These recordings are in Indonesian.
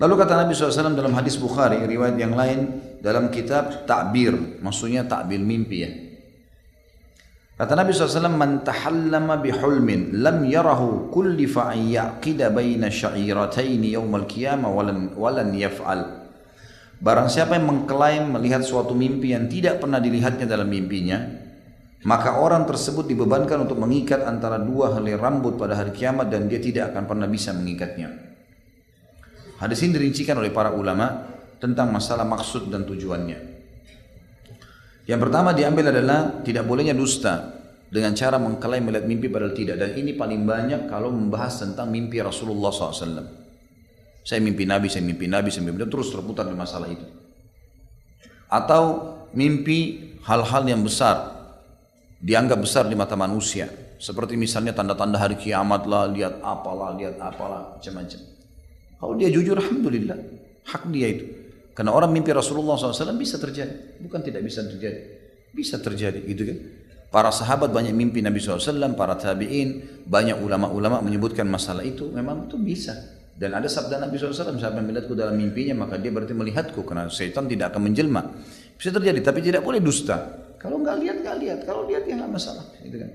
Lalu kata Nabi SAW dalam hadis Bukhari, riwayat yang lain dalam kitab Ta'bir, maksudnya ta'bir mimpi ya. Kata Nabi SAW, man tahallama bihulmin lam yarahu kullifa an yaqida baina sya'irataini yawmal qiyamah walan yaf'al. Barang siapa yang mengklaim melihat suatu mimpi yang tidak pernah dilihatnya dalam mimpinya, maka orang tersebut dibebankan untuk mengikat antara dua helai rambut pada hari kiamat dan dia tidak akan pernah bisa mengikatnya. Hadis ini dirincikan oleh para ulama tentang masalah maksud dan tujuannya. Yang pertama diambil adalah tidak bolehnya dusta dengan cara mengklaim melihat mimpi padahal tidak. Dan ini paling banyak kalau membahas tentang mimpi Rasulullah SAW. Saya mimpi Nabi, saya mimpi Nabi, saya mimpi Nabi, terus terputar di masalah itu. Atau mimpi hal-hal yang besar, dianggap besar di mata manusia. Seperti misalnya tanda-tanda hari kiamat lah, lihat apalah, macam-macam. Kalau dia jujur, alhamdulillah, hak dia itu. Karena orang mimpi Rasulullah SAW bisa terjadi, bukan tidak bisa terjadi, bisa terjadi, gitu kan? Para sahabat banyak mimpi Nabi SAW, para tabi'in, banyak ulama-ulama menyebutkan masalah itu, memang itu bisa. Dan ada sabda Nabi SAW, siapa yang melihatku dalam mimpinya, maka dia berarti melihatku, karena syaitan tidak akan menjelma. Bisa terjadi, tapi tidak boleh dusta. Kalau nggak lihat, kalau lihat ya nggak masalah, gitu kan?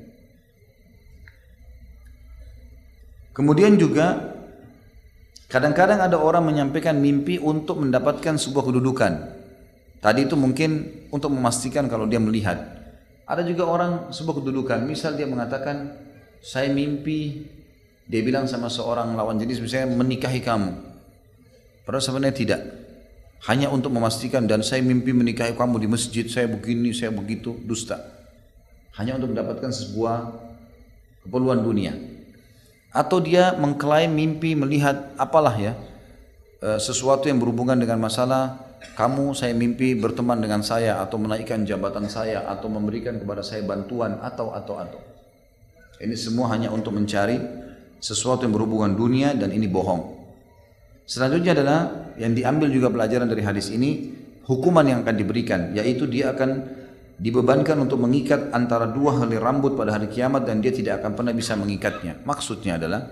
Kemudian juga kadang-kadang ada orang menyampaikan mimpi untuk mendapatkan sebuah kedudukan. Tadi itu mungkin untuk memastikan kalau dia melihat. Ada juga orang sebuah kedudukan, misal dia mengatakan, saya mimpi, dia bilang sama seorang lawan jenis misalnya menikahi kamu. Padahal sebenarnya tidak. Hanya untuk memastikan, dan saya mimpi menikahi kamu di masjid, saya begini, saya begitu, dusta. Hanya untuk mendapatkan sebuah keperluan dunia. Atau dia mengklaim mimpi melihat apalah ya, sesuatu yang berhubungan dengan masalah kamu, saya mimpi berteman dengan saya, atau menaikkan jabatan saya, atau memberikan kepada saya bantuan, atau. Ini semua hanya untuk mencari sesuatu yang berhubungan dunia, dan ini bohong. Selanjutnya adalah yang diambil juga pelajaran dari hadis ini, hukuman yang akan diberikan, yaitu dia akan dibebankan untuk mengikat antara dua helai rambut pada hari kiamat dan dia tidak akan pernah bisa mengikatnya. Maksudnya adalah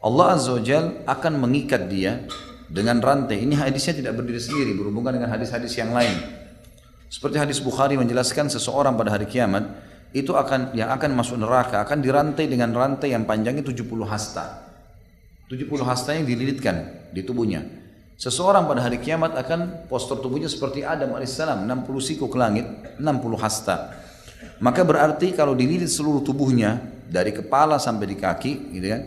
Allah Azza wa Jalla akan mengikat dia dengan rantai. Ini hadisnya tidak berdiri sendiri, berhubungan dengan hadis-hadis yang lain. Seperti hadis Bukhari menjelaskan seseorang pada hari kiamat itu yang akan masuk neraka akan dirantai dengan rantai yang panjangnya 70 hasta. 70 hasta yang dililitkan di tubuhnya. Seseorang pada hari kiamat akan postur tubuhnya seperti Adam AS, 60 siku ke langit, 60 hasta. Maka berarti kalau dililit seluruh tubuhnya dari kepala sampai di kaki, gitu kan?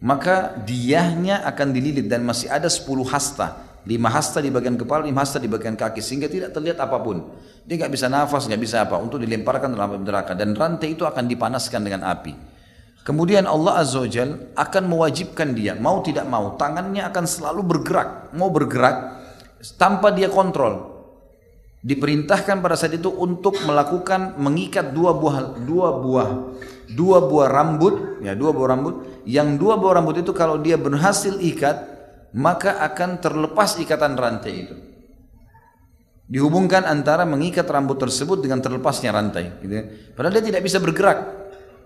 Maka diahnya akan dililit dan masih ada 10 hasta, 5 hasta di bagian kepala, 5 hasta di bagian kaki, sehingga tidak terlihat apapun. Dia nggak bisa nafas, nggak bisa apa, untuk dilemparkan dalam neraka, dan rantai itu akan dipanaskan dengan api. Kemudian Allah Azza wa Jalla akan mewajibkan dia, mau tidak mau, tangannya akan selalu bergerak, mau bergerak tanpa dia kontrol. Diperintahkan pada saat itu untuk melakukan mengikat dua buah rambut, yang dua buah rambut itu kalau dia berhasil ikat, maka akan terlepas ikatan rantai itu. Dihubungkan antara mengikat rambut tersebut dengan terlepasnya rantai, gitu. Padahal dia tidak bisa bergerak.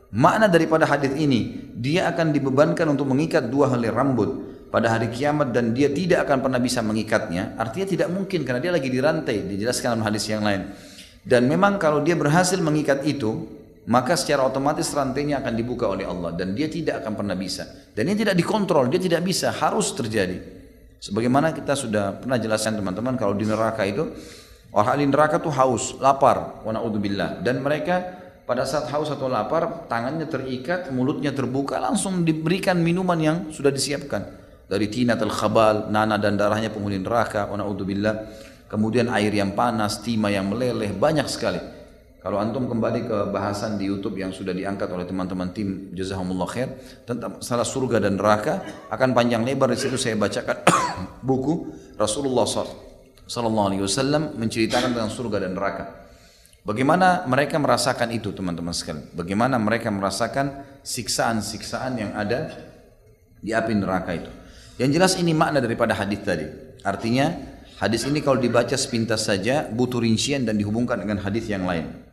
Makna daripada hadis ini, dia akan dibebankan untuk mengikat dua helai rambut pada hari kiamat dan dia tidak akan pernah bisa mengikatnya. Artinya tidak mungkin karena dia lagi dirantai, dijelaskan dalam hadis yang lain. Dan memang kalau dia berhasil mengikat itu, maka secara otomatis rantainya akan dibuka oleh Allah dan dia tidak akan pernah bisa. Dan ini tidak dikontrol, dia tidak bisa, harus terjadi. Sebagaimana kita sudah pernah jelaskan teman-teman, kalau di neraka itu, orang di neraka itu haus, lapar, wa na'udzubillah, dan mereka pada saat haus atau lapar, tangannya terikat, mulutnya terbuka, langsung diberikan minuman yang sudah disiapkan. Dari tinatul khabal, nanah dan darahnya penghuni neraka, wa na'udzubillah. Kemudian air yang panas, timah yang meleleh, banyak sekali. Kalau antum kembali ke bahasan di YouTube yang sudah diangkat oleh teman-teman tim Jazahumullah Khair tentang masalah surga dan neraka, akan panjang lebar. Di situ saya bacakan buku Rasulullah SAW menceritakan tentang surga dan neraka. Bagaimana mereka merasakan itu teman-teman sekalian? Bagaimana mereka merasakan siksaan-siksaan yang ada di api neraka itu? Yang jelas ini makna daripada hadis tadi. Artinya hadis ini kalau dibaca sepintas saja butuh rincian dan dihubungkan dengan hadis yang lain.